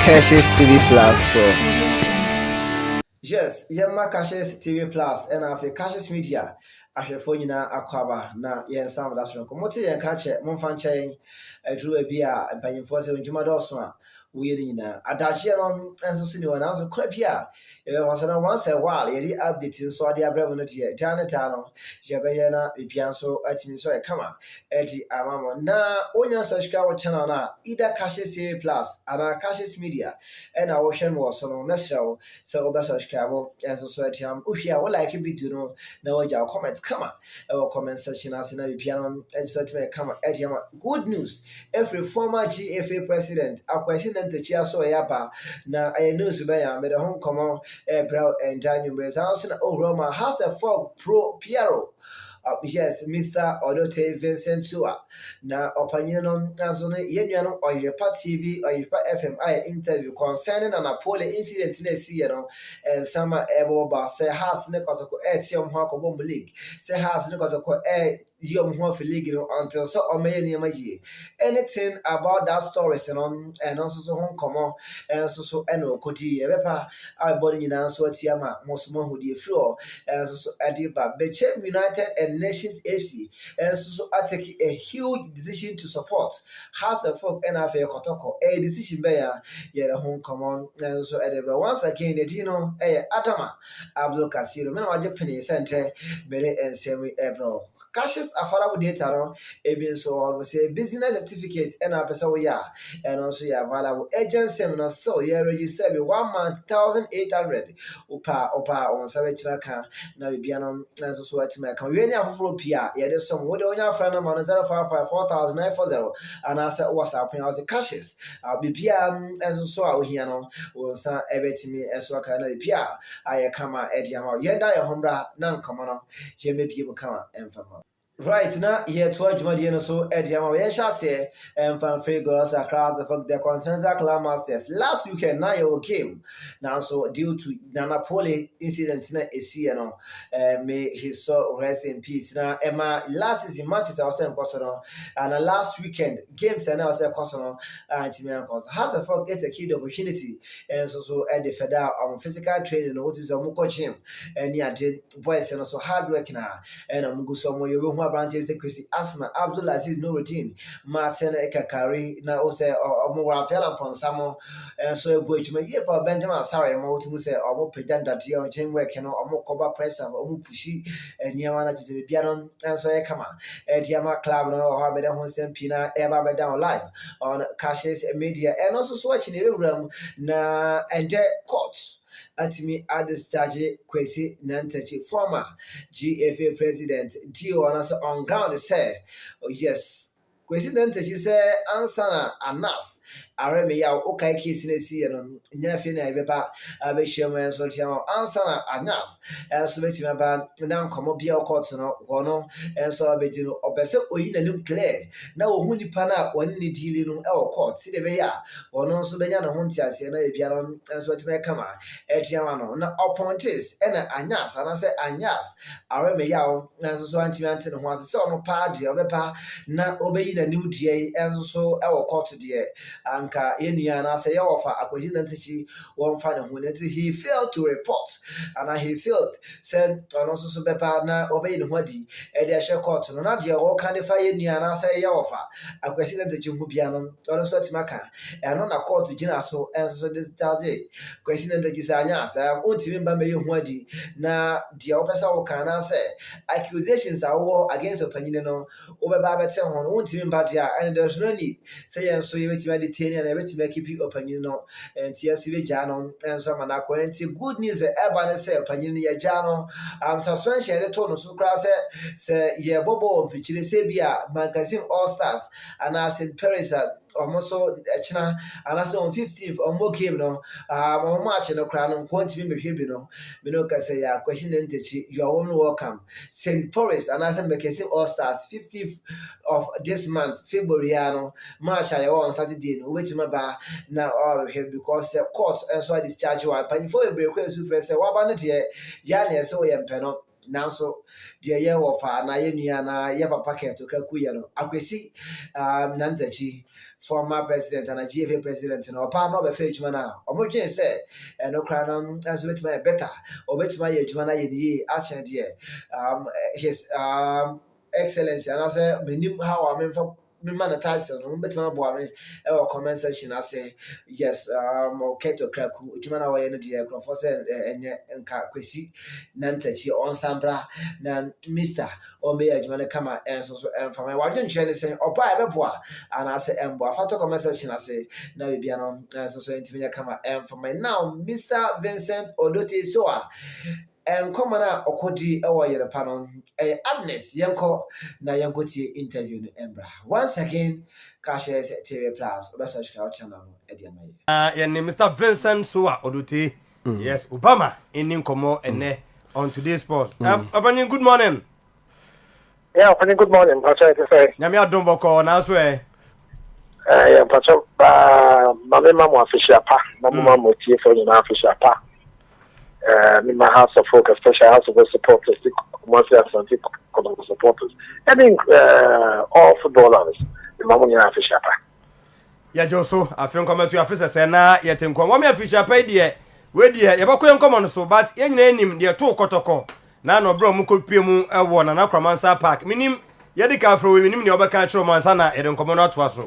Cashes TV Plus for Yes, Yamma Cashes TV Plus and after Cashes Media. Ahwefo nyina akwaba na yɛnsa mda so nko mote yɛn ka kyɛ momfa nkyɛn aduru bi a mpanyimfo sɛ ndwuma dɔso a woyɛ ne nyinaa adagye no nso so ni wɔn nso kwa bi a yɛwɔ so na once a while yɛde update nso ade abrɛ mo no deɛ dan no yɛbɛyɛ na bibia nso atimi so yɛ kama ɛdi amamo na onya subscribe wo channel na either Cashes TV Plus ana Cashes Media ɛna wɔhwɛ no wɔ so no mɛsrɛ wo sɛ wobɛ subscribe nso so atiam wohwɛ a wo like video no na wagya comment come our comment section as in a piano and certainly come at good news. Every former GFA president, a president the chair so yapa. Now I news by made a home common brow and Daniel Bezanson Roma has a fog pro Piero. Yes, Mr. Odotei Vincent SOWAH. Now, opinion on Azone Yeniano or your part TV or your part FMI interview concerning an Apollo incident in a Sierra and summer Ebo say has Nekotoko Etium Hawk Bomb League. Say has Nekotoko Yom Hof League until so or many anything about that story and also so home common and so eno Koti Ebepa I body in answer Tiama most more who dear floor and so Adiba Bechem United and Nations FC and so I take a huge decision to support has a folk NFL KOTOKO a decision by a home common and so Edinburgh once again the Dino Adama Abdul Casino Mena Japanese Center Bele and Semi Ebro. Cashes affordable data no ebin so on say business certificate and a person we are and also your available agent seminar so you register be 1,800 upa on 70 can na biano na so so atima can we any afoforo pia ye dey some we dey onya friend number 055 4940 and as WhatsApp and as cashes bibia enso so a ohia no wo san ebetimi enso aka na bibia aye kama ediama ye da ye hombra na nkamo no je mebie mu kama emfama. Right now, here to Jumadian so Ediama, we shall say, and fan free girls across the concerns are Masters. Last weekend, now you came now, so due to Nanapoli incident in a CNO, may his soul rest in peace. Now, Emma, last season matches are same personal, and last weekend games are now same personal, and Timiancos has a folk get a key opportunity, and so at the Feda on physical training, what is a Muko gym, and yeah, boys and also hard work now, and I'm go somewhere you branches Chrissy Asma Abdul Aziz Nurudeen Martin Ekakari na ose omo fela pon samo so ebuechuma ye pa Benjamin sorry mo tumu se omo pedanda dia onchen work no omo cover press omo pushi niama na jise bia no so e kama diama club no ha me de ho sempina e ba be down live on Cashes Media and also so watching the na enje court at me at the stage Kwesi Nyantakyi former GFA president deal on ground say yes Kwesi Nyantakyi say answer anas areme ya okay case na si no nyafe na ebeba abehiem so tiam answer anas so betima ba na nkomo bia court no wono so abedi no obese oyi na nim clear na ohun nipa na woni ne deal no e court si de be ya wono so benya na ho ntiase na ebia no so betima kama etiam no na appointees na anyas ana say anyas areme ya na so antimi ante no ho ase so no pa de obepa na obeyi na nim die so e court de anka yenua na say offer akwaji Nyantakyi won fa ne ho ne he failed to report and he failed said on also so bepa na obey ne ho adi e de hye court no na de o kan de fa yenua na say offer akwaji Nyantakyi ho bia no on so timaka e no na court gina so enso so de charge akwaji Nyantakyi say anya say ontimi mba me ho adi na de opesa wo kan na say accusations are war against opinion no obeba bete ho no ontimi mba dia and there's no need say enso yebeti detain and everything keep you opinion no and TSV Jano and some an acquaintance good news eba say opinion ya Jano suspension the tone so class say ye bobo fichile say bia magazine all stars and as in Paris almost so China and as on 15th or more game no match no crown on quantity me no me no can say ya question Nyantakyi you are only welcome St. Paris and as magazine all stars 15th of this month February no match I on Saturday no wait my ba now all here because the court and so I discharge you but before you break so say what about it ya na so yempe no now so dear ye of na ye nua na ye papa ke to kaku ye no akwesi Nyantakyi former president and a GFA president and opa no be fe adwuma na omodwen say no kra no as betima better or betima ye adwuma na ye die a chen de his excellency and I say menim how I mean for me man a title no betima bo ame e comment section I say yes okay to kraku adwuma na we no de krofo say enye nka kwesi Nyantakyi on sambra na Mr. Ome adwuma na kama enso so emfa me wadwen twene say oba e beboa and I say embo afato comment section I say na bibia no enso so ntimi kama emfa me now Mr. Vincent Odotei SOWAH and come on okodi ewo yere pa no Agnes yenko na yenko tie interview no embra once again Kashe TV Plus obesa shika channel no e dia maye your name Mr. Vincent SOWAH Odotei yes Obama in Nkomo ene on today's post Obani good morning yeah Obani good morning I try to say nyame adom boko na so yeah pacho mama mama official pa mama mo tie for you na official pa in my house of folk, especially house of supporters, mostly Asante KOTOKO supporters. I think all footballers, the moment you have a shapa. Yeah, Joso, I think come to your officer say na yet in come. What me official pay there? Where there? You back come on so, but any name there two KOTOKO. Na no bro, mu could pay mu one and Akramansa Park. Minim yedika for we minim the other country mansana. You don't come on out to us.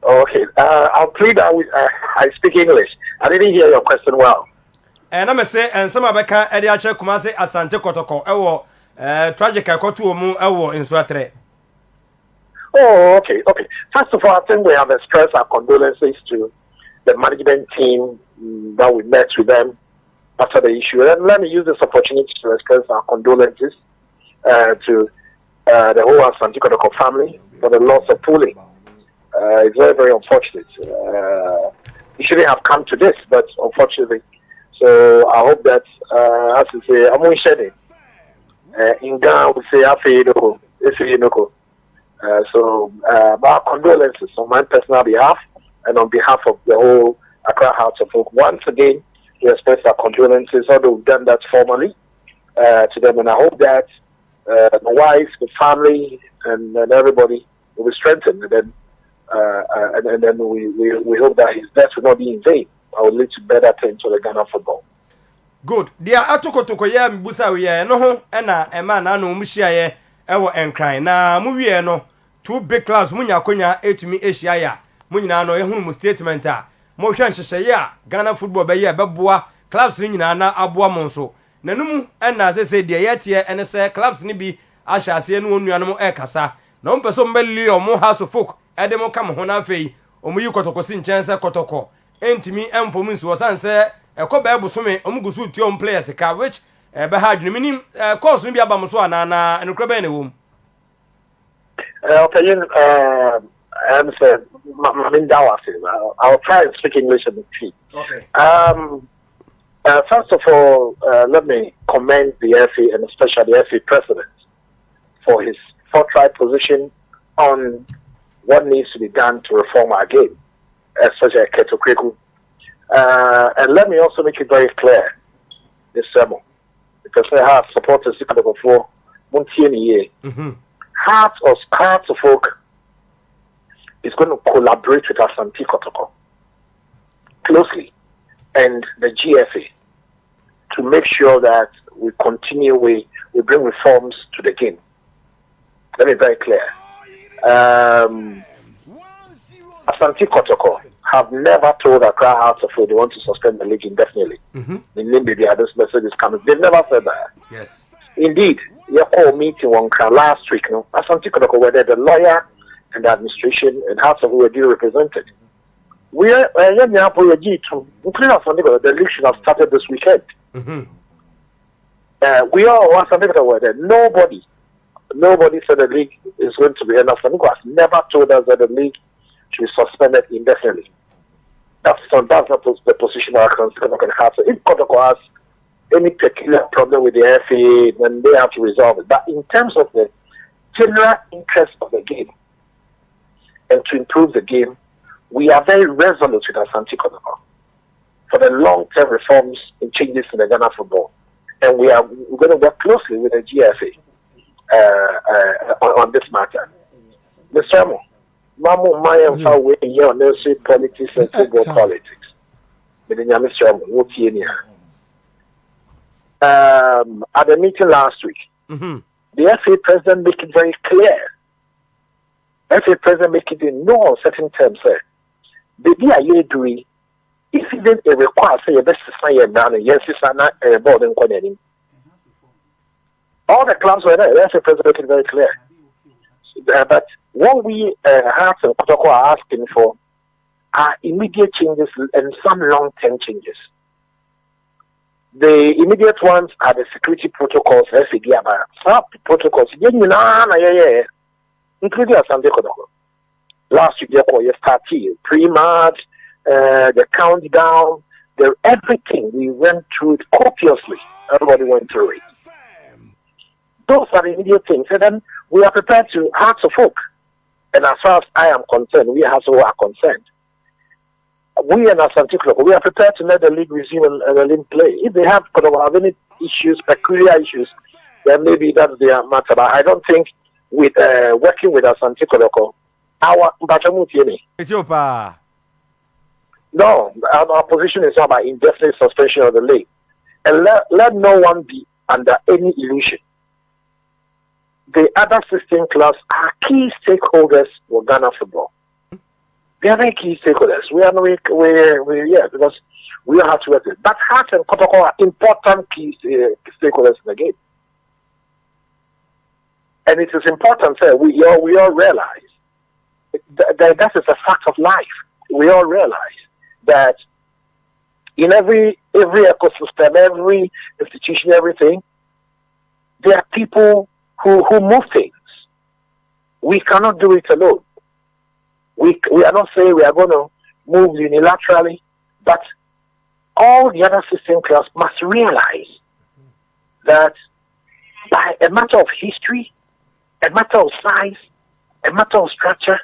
Okay, I'll plead that I speak English. I didn't hear your question well. And I'm say, and some of the can Eddie Ache Kumase Asante KOTOKO. Ewo tragic kotu mu ewo in Swatre. Oh, okay. First of all, I think we have expressed our condolences to the management team that we met with them after the issue. And let me use this opportunity to express our condolences to the whole Asante KOTOKO family for the loss of Puli. It's very, very unfortunate. It shouldn't have come to this, but unfortunately. So I hope that, as we say, I'm going to share it. In Ghana, we say, so, my condolences on my personal behalf and on behalf of the whole Accra House of Folk. Once again, we express our condolences, although we've done that formally to them. And I hope that the wife, the family, and everybody will be strengthened. And then we hope that his death will not be in vain. I will lead to better things for the Ghana football. Good. Dia atokotoko ye mbusa we no ho na ema na no muhia ye ewo enkran na mu wie no two big clubs munya konya etumi ehia ya munyina no ehunu mu statement a mo hwan hyehye ya Ghana football be ye beboa clubs ni nyina na aboa mo nso nanumu na sese de ye tie ene se clubs ni bi ahyase no onuanom ekasa na mo peso mbeli omo house of folk ede mo kam ho na afei omo yi KOTOKO si nchen se KOTOKO entimi emfomu nso sanse ekoba ebusome omugusu tuo players ka which be ha adwene minim course ni bi aba mo so na enkrebe ne wom okay I'm saying I'll try and speak English a bit. Okay. First of all, let me commend the FA and especially the FA president for his forthright position on what needs to be done to reform our game, especially at KOTOKO. And let me also make it very clear this sermon, because I have supporters before Hearts of Folk is going to collaborate with Asante KOTOKO closely and the GFA to make sure that we continue, we bring reforms to the game. Let me be very clear. Asante KOTOKO have never told Accra House of Folk they want to suspend the league indefinitely. Maybe this message is coming. They've never said that. Yes. Indeed, your call meeting one last week, Asante KOTOKO were there, the lawyer and the administration and House of Folk were duly represented. We are the league should have started this weekend. We all Asante KOTOKO were there. Nobody said the league is going to be enough. Asante KOTOKO has never told us that the league should be suspended indefinitely. That's not the position our KOTOKO can have. So if KOTOKO has any peculiar problem with the FA, then they have to resolve it. But in terms of the general interest of the game and to improve the game, we are very resolute with Asante KOTOKO for the long-term reforms and changes in the Ghana football. And we're going to work closely with the GFA on this matter. Mr. Amo, Mamu Maya way here nursery politics and football politics. At the meeting last week, the FA president made it very clear. FA president made it in no uncertain terms. Baby, I doing if even a require say your best sign down and yes, it's not a board and connecting. All the clubs were there. The FA president made it very clear. But what we have and KOTOKO are asking for are immediate changes and some long-term changes. The immediate ones are the security protocols, protocols, including Asante KOTOKO. Last week, they started pre-match, the countdown, everything. We went through it copiously. Everybody went through it. Those are the immediate things. And then we are prepared to Hearts of Oak. And as far as I am concerned, we as well are concerned. We and Asante KOTOKO, we are prepared to let the league resume and the league play. If they have any issues, peculiar issues, then maybe that's their matter. But I don't think with working with Asante KOTOKO, our no, our position is about indefinite suspension of the league. And let no one be under any illusion. The other 16 clubs are key stakeholders for Ghana football. They are very key stakeholders. Because we all have to work with it. But Hearts and KOTOKO are important key stakeholders in the game. And it is important, sir, we all realize that is a fact of life. We all realize that in every ecosystem, every institution, everything, there are people who move things. We cannot do it alone. We are not saying we are going to move unilaterally, but all the other system clubs must realize that by a matter of history, a matter of size, a matter of structure,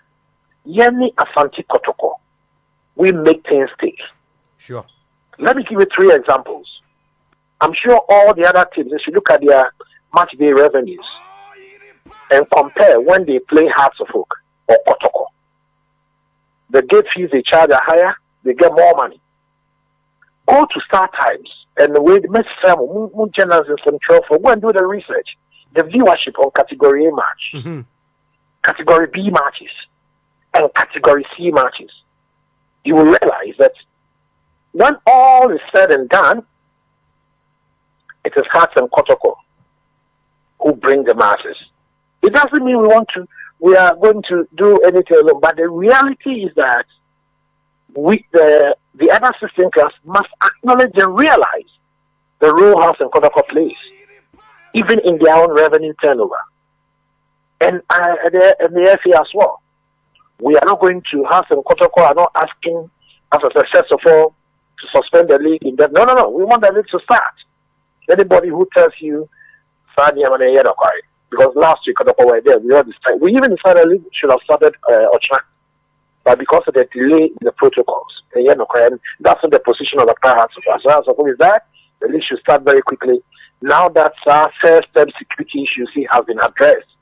Yeni Asante KOTOKO, we make things stick. Sure. Let me give you 3 examples. I'm sure all the other teams, if you look at their match day revenues and compare when they play Hearts of Oak or KOTOKO, the gate fees they charge are higher, they get more money. Go to Star Times and the way the journalists in Central for go and do the research. The viewership on Category A match, Category B matches, and Category C matches. You will realize that when all is said and done, it is Hearts and KOTOKO who bring the masses. It doesn't mean we are going to do anything alone, but the reality is that the other system class must acknowledge and realize the role Hearts and KOTOKO plays, even in their own revenue turnover. And the FA as well. We are not going to, Hearts and KOTOKO are not asking as a success of all to suspend the league. No. We want the league to start. Anybody who tells you, because last week KOTOKO were there, we even decided the league should have started Ocha. But because of the delay in the protocols, and that's not the position of the Hearts of us. So is that the league should start very quickly. Now that our first-term security issues have been addressed.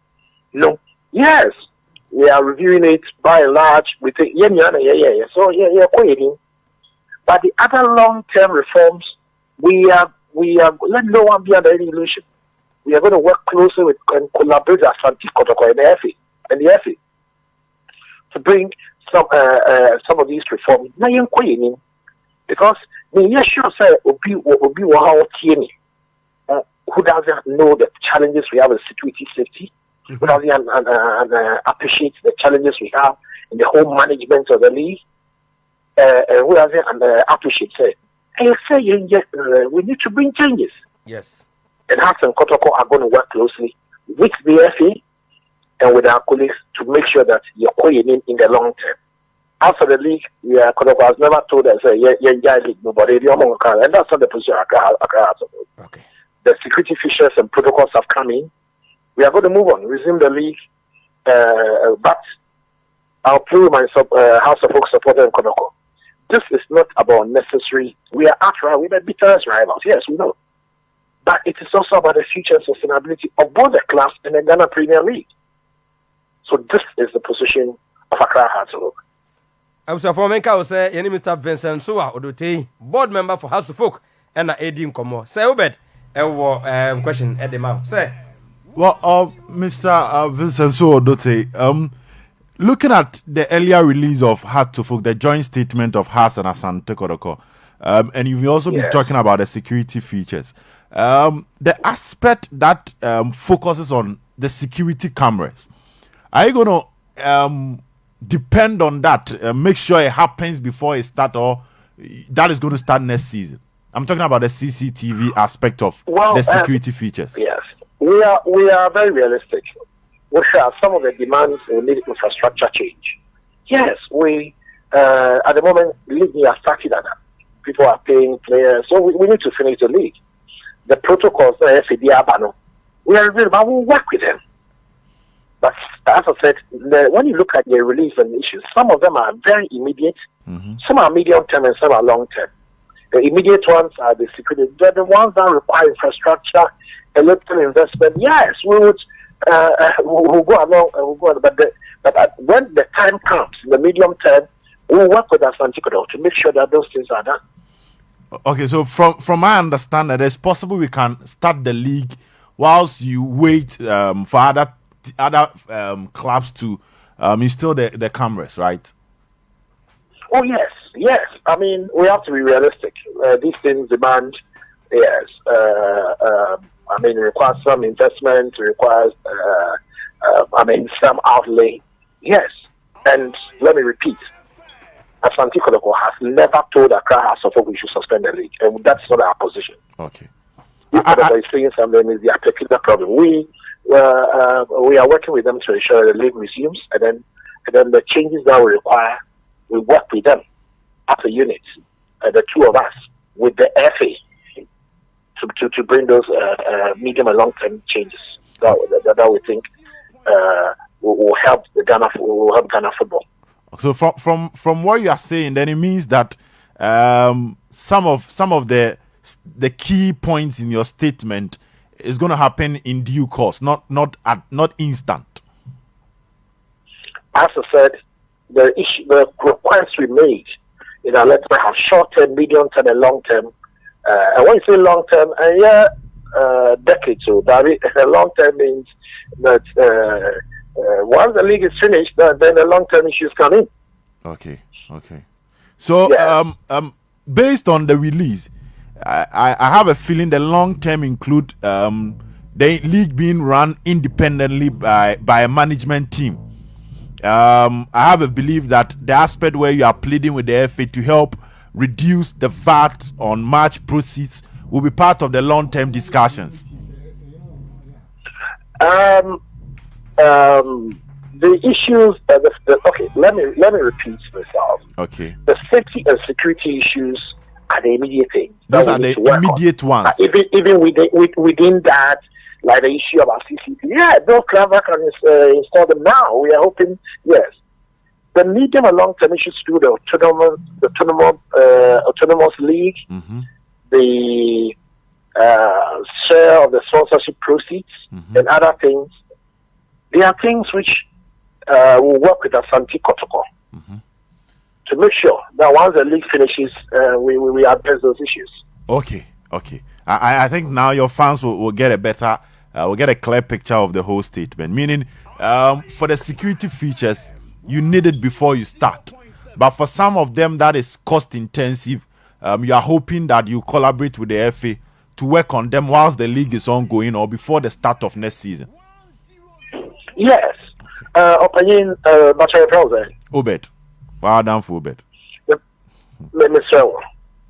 No. Yes, we are reviewing it by and large. We think, So, but the other long-term reforms, we are let no one be under any illusion. We are going to work closely with and collaborate with Asante KOTOKO and the FA to bring some of these reforms. Because sure say who doesn't know the challenges we have in security safety, who doesn't appreciate the challenges we have in the whole management of the league, and who doesn't appreciate we need to bring changes. Yes. And Hearts and KOTOKO are going to work closely with the FA and with our colleagues to make sure that you're going in the long term. After the league, KOTOKO has never told us, league, nobody, and that's not the position of Okay. The security features and protocols have come in. We are going to move on, resume the league, but I'll play with my House of Oak supporter in KOTOKO. This is not about necessary. We are we're bitter rivals, yes, we know. But it is also about the future and sustainability of both the clubs and the Ghana Premier League. So this is the position of Accra Hearts of Oak. I'm so for Menka will say, your name is Mr. Vincent SOWAH Odotei, board member for House of Folk, and a AD in Como. Say, Obed, question at the mouth. Say, well, Mr. Vincent SOWAH Odotei, looking at the earlier release of Heart to Folk, the joint statement of Has and Asante KOTOKO, and you've also been talking about the security features. The aspect that focuses on the security cameras, are you going to depend on that, make sure it happens before it starts, or that is going to start next season? I'm talking about the CCTV aspect of the security features. Yes, we are very realistic. We share some of the demands will need infrastructure change. Yes, we at the moment league are started at that. People are paying players, so we need to finish the league. The protocols, the FAD, we are real, but we'll work with them. But as I said, when you look at the release and issues, some of them are very immediate, some are medium term, and some are long term. The immediate ones are the security. The ones that require infrastructure, a little investment. Yes, we would we'll go along. But when the time comes, in the medium term, we'll work with Asante KOTOKO to make sure that those things are done. Okay, so from my understanding, it's possible we can start the league whilst you wait for other clubs to install the cameras, right? Oh yes. I mean, we have to be realistic. These things demand, yes. I mean, it requires some investment. It requires, some outlay. Yes, and let me repeat. Asante KOTOKO has never told Accra Hearts of Oak we should suspend the league, and that's not our position. Okay. If is saying something, is the applicable problem. We are working with them to ensure the league resumes, and then the changes that we require, we work with them as a unit, the two of us, with the FA, to bring those medium and long term changes that we think will help Ghana football. So from what you are saying, then it means that some of the key points in your statement is going to happen in due course, not instant. As I said, the requests we made in our letter have short term, medium term, and long term. And when you say long term, decades old. Long term means that once the league is finished, then the long term issues come in. Okay. So, based on the release, I have a feeling the long term include the league being run independently by a management team. I have a belief that the aspect where you are pleading with the FA to help reduce the VAT on match proceeds will be part of the long term discussions. The issues. Okay, let me repeat myself. Okay. The safety and security issues are the immediate things. Those are the immediate ones. Even within that, like the issue about CCTV, those clubs can install them now. We are hoping, yes. The medium and long term issues to do the autonomous league, the share of the sponsorship proceeds, and other things. There are things which will work with Asante KOTOKO to make sure that once the league finishes, we address those issues. Okay. I think now your fans will get a better, will get a clear picture of the whole statement. Meaning, for the security features, you need it before you start. But for some of them that is cost intensive, you are hoping that you collaborate with the FA to work on them whilst the league is ongoing or before the start of next season. Yes. Opinion, Obed. Well done for Obed. Mr.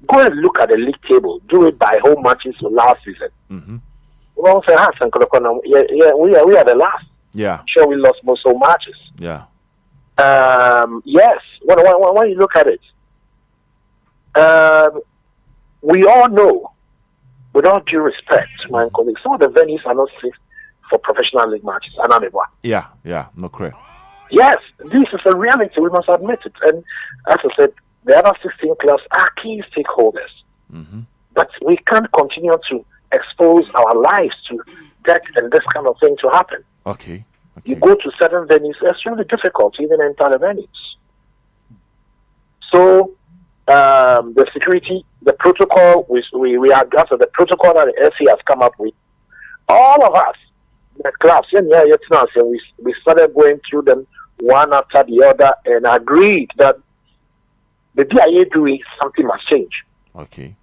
Go and look at the league table. Do it by home matches for last season. We are the last. Yeah. Sure, we lost most of matches. Yeah. Yes. When you look at it, we all know, with all due respect, my colleagues, some of the venues are not safe for professional league matches. Yeah, no correct. Yes, this is a reality. We must admit it. And as I said, the other 16 clubs are key stakeholders. But we can't continue to expose our lives to that and this kind of thing to happen. Okay. You go to certain venues, it's extremely difficult to even enter the venues. So the security, the protocol, we are after the protocol that the FA has come up with. All of us, the clubs, we started going through them one after the other and agreed that the DIA doing something must change. Okay.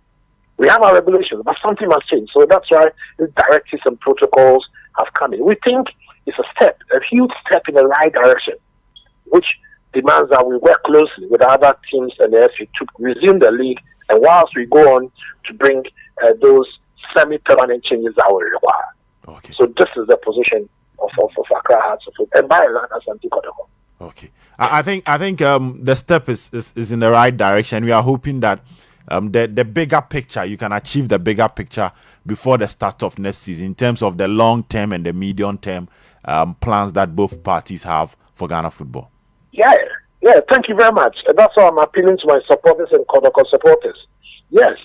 We have our regulations, but something must change. So that's why the directives and protocols have come in. We think it's a huge step in the right direction, which demands that we work closely with other teams and the FA to resume the league, and whilst we go on to bring those semi-permanent changes that we require. Okay. So this is the position of Accra Hearts of Oak, and by and large, Asante KOTOKO. Okay. I think the step is in the right direction. We are hoping that the bigger picture, you can achieve the bigger picture before the start of next season in terms of the long term and the medium term plans that both parties have for Ghana football. Yeah. Thank you very much. That's why I'm appealing to my supporters and KOTOKO supporters. Yes,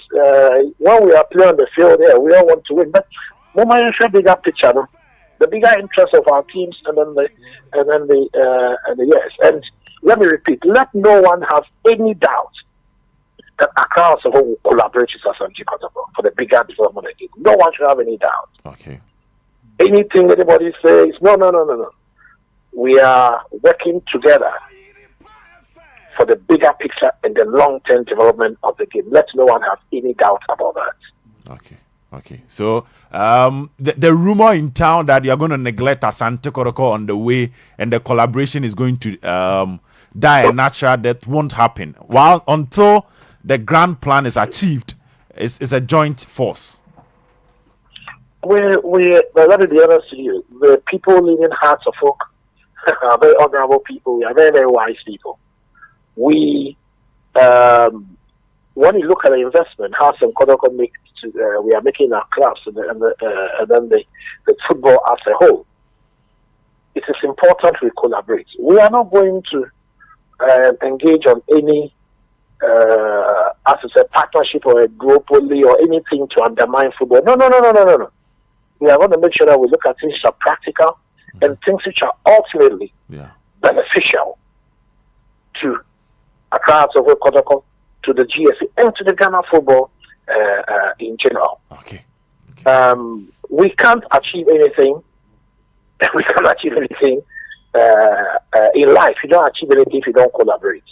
when we are playing on the field, we all want to win, but moment you bigger picture, no? The bigger interest of our teams, and and let me repeat: let no one have any doubt that Accra as a whole will collaborate with Asante KOTOKO for the bigger development of the game. No one should have any doubt. Okay. Anything anybody says, no. We are working together for the bigger picture and the long-term development of the game. Let no one have any doubt about that. Okay. So the rumor in town that you're going to neglect Asante KOTOKO on the way and the collaboration is going to die a natural death won't happen. While until the grand plan is achieved, it's a joint force. Let me be honest with you. The people leading Hearts of Oak are very honorable people. We are very, very wise people. We, when you look at the investment, Hearts and KOTOKO make, we are making our clubs and then the football as a whole. It is important we collaborate. We are not going to engage on any as I said, partnership or a duopoly or anything to undermine football. No. We are going to make sure that we look at things which are practical and things which are ultimately beneficial to Accra, to KOTOKO, to the GFA, and to the Ghana football in general. Okay. We can't achieve anything. We can't achieve anything in life. You don't achieve anything if you don't collaborate.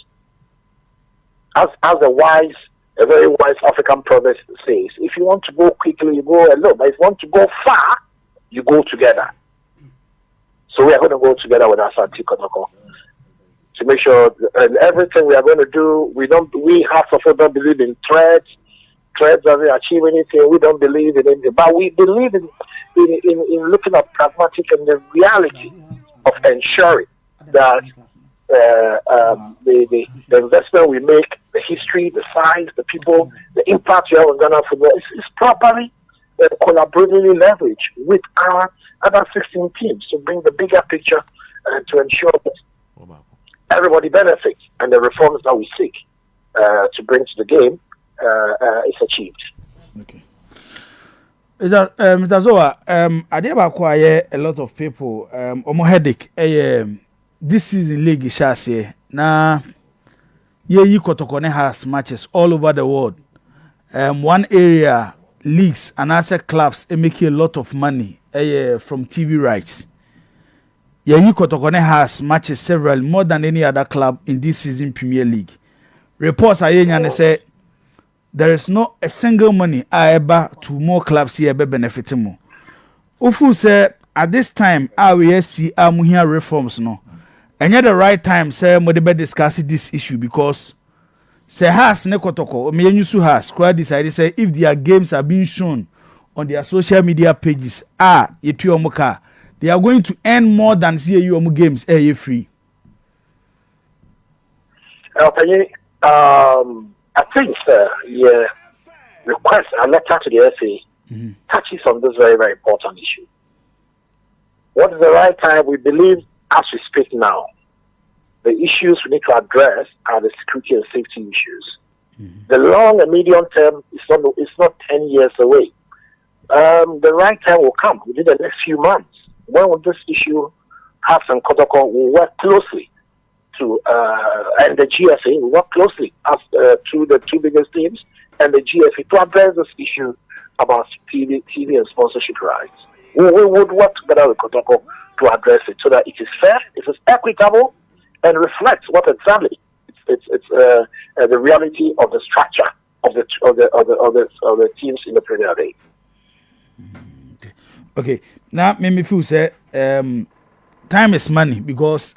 As a very wise African proverb says, if you want to go quickly, you go alone. But if you want to go far, you go together. So we are going to go together with Asante KOTOKO to make sure and everything we are going to do, we half of us don't believe in threats. Threats doesn't achieve anything. We don't believe in anything. But we believe in looking at pragmatic and the reality of ensuring that the investment we make, the history, the size, the people, the impact you have on Ghana football is properly collaboratively leveraged with our other 16 teams to bring the bigger picture and to ensure that everybody benefits and the reforms that we seek to bring to the game is achieved. Okay. Mr. SOWAH, I did acquire a lot of people headache this season league is na ye KOTOKO has matches all over the world. One area leagues and other clubs make a lot of money from TV rights. Ye KOTOKO has matches several more than any other club in this season Premier League. Reports are say there is not a single money ever to more clubs here be benefiting more. Ufu say at this time we see here reforms no. And yet the right time say we be discuss this issue because say has ne KOTOKO me yusu has quite decided say if their games are being shown on their social media pages they are going to earn more than CAU games free. I think request a letter to the FA touches on this very, very important issue. What is the right time? We believe, as we speak now, the issues we need to address are the security and safety issues. The long and medium term is not 10 years away. The right time will come within the next few months. When will this issue Hearts and Kotoko will work closely to, and the GFA will work closely to the two biggest teams and the GFA to address this issue about TV and sponsorship rights. We would work together with Kotoko to address it so that it is fair, it is equitable, and reflects what exactly it's the reality of the structure of the teams in the Premier League. Okay. Now, me feel say time is money because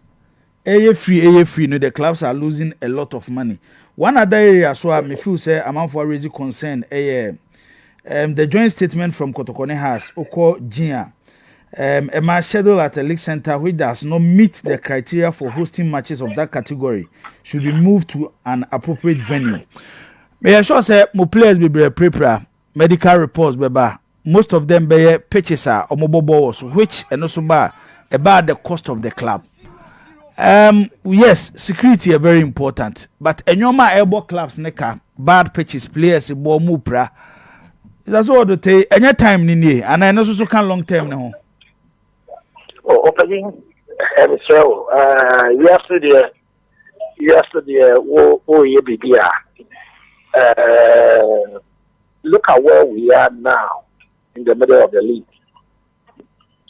free. No, the clubs are losing a lot of money. One other area so I me feel say amount for raising concern. The joint statement from Kotoko has Oko Gia. A match scheduled at a league center which does not meet the criteria for hosting matches of that category should be moved to an appropriate venue. May I sure say more players be prepare medical reports beba. Most of them be pitches or mobile balls, which and also about the cost of the club. Yes, security are very important, but enyoma elbow clubs neka bad pitches players bo mupra. That's all Odotei. Any time ni and I know so can long term no. Opening so yesterday look at where we are now in the middle of the league.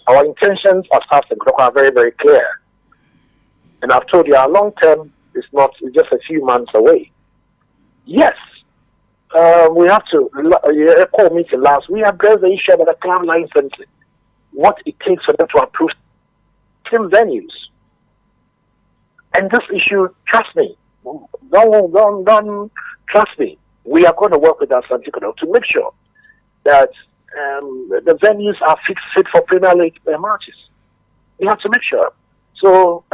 Our intentions as Hearts and Kotoko are very, very clear. And I've told you our long term is not just a few months away. Yes, we have to call meeting last. We addressed the issue about the club licensing. What it takes for them to approve team venues. And this issue, trust me, don't trust me. We are going to work with our Santikano to make sure that the venues are fit for Premier League matches. We have to make sure. So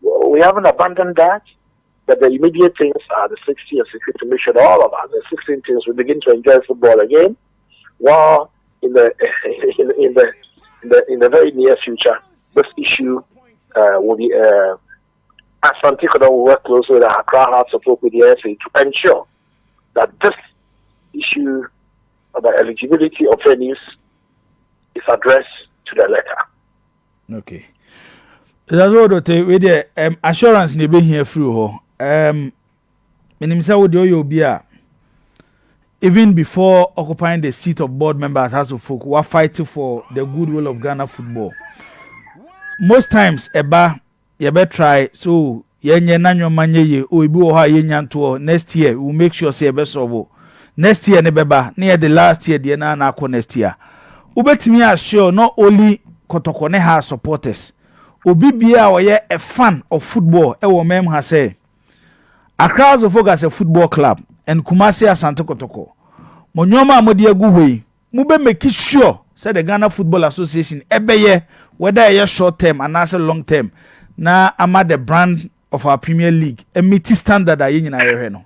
we haven't abandoned that, but the immediate things are the 60 and 60 to make sure that all of us, the 16 teams, will begin to enjoy football again, while in the very near future, this issue will be as Santikano will work closely with our Accra Hearts support with the FA to ensure that this issue about eligibility of venues is addressed to the letter. Okay. That's what Odotei with the assurance ne be here through ho. Menim say wo de oyo even before occupying the seat of board member at House of Folk, we are fighting for the goodwill of Ghana football. Most times you better try so yenye nanyo manye o ibi wo ha yenyanto next year we will make sure say be solve. Next year ne beba near the last year the na akọ next year. Ubetimi assure not only Kotoko ne ha supporters. Obi bia oye a fan of football e wo mem ha say Accra as a football club and Kumasi Asante Kotoko. Monyoma amodi agu hwei. Mube make sure say the Ghana Football Association ebeye whether a short term and as a long term na ama the brand of our Premier League a meet standard a yin na yehe no.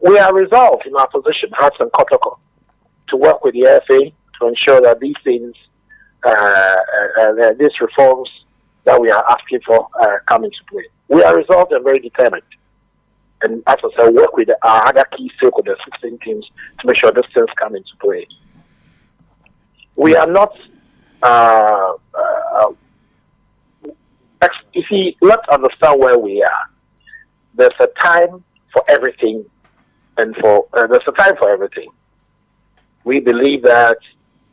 We are resolved in our position, Hearts and Kotoko, to work with the FA to ensure that these things, these reforms that we are asking for come into play. We are resolved and very determined. And as I said, work with our other key stakeholders, 16 teams, to make sure these things come into play. We are not, you see, let's understand where we are. There's a time for everything, and there's a time for everything. We believe that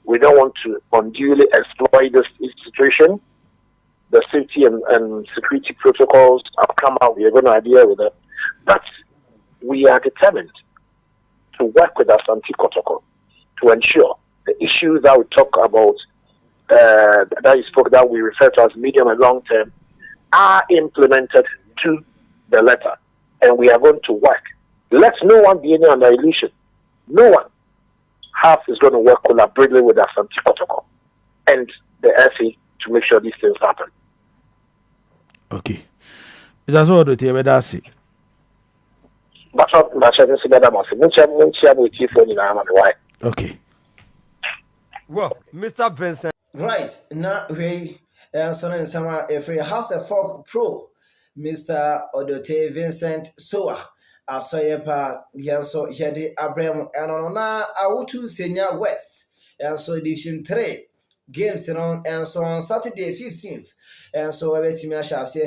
we don't want to unduly exploit this situation. The safety and security protocols have come out. We are going to deal with them. But we are determined to work with our Kotoko to ensure the issues that we talk about, that we refer to as medium and long term, are implemented to the letter. And we are going to work. Let no one be any under illusion. No one. Half is going to work collaboratively with our Kotoko and the FA to make sure these things happen. Okay. That's all the it. Okay. Well, Mr. Vincent. Right. Now we so in summer if we House of Folk Pro, Mr. Odotei Vincent SOWAH. Asoyepa yanso yedi Abraham and on awutu senior west and so division 3 games and so on Saturday 15th and so everything I shall say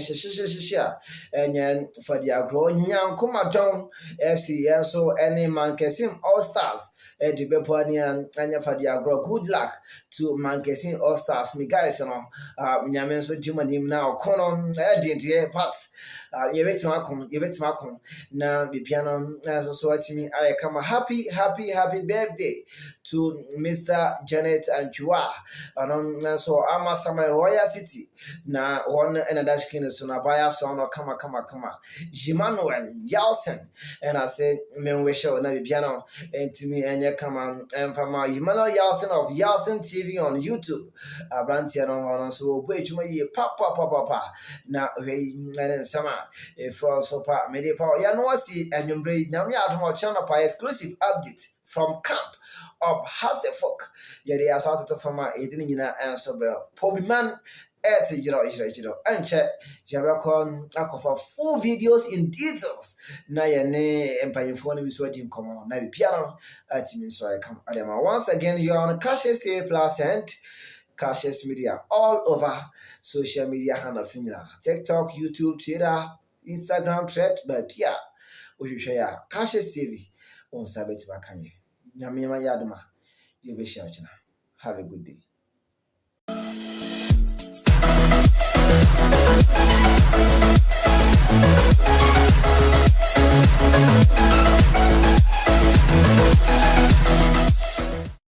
and then for the agro Nyantakyi FC and so any Mankesim All Stars the Beponian and for the agro good luck to Mankesim All Stars me guys Nyamen so Jumanim now Konon Eddie parts you bet my now the piano as so to me I come a happy birthday to Mr. Janet and Chua and so I'm a summer Royal City na one and that's clean so na buy so no come Jimanuel Yalsen and I said men wish na be piano and to me and you come and from Jimanuel Yalsen of Yalsen TV on YouTube Brantia on so wait you papa na we and summer from so pa mede pa ya no see and you bring now ya channel pa exclusive update from camp of Hasefok. Yet they are sort of from my 18 year answer bell. Poby man at Jiro and check Jabacon for full videos in details. Naya ne empire phone is waiting come on. Nabi piano at me so I come. Once again, you are on Cashes Plus and Cashes Media all over social media handles in TikTok, YouTube, Twitter, Instagram, thread by Pia. We share Cashes TV on Sabbath Bakanye. Nyamima Yadma. You be sure. Have a good day.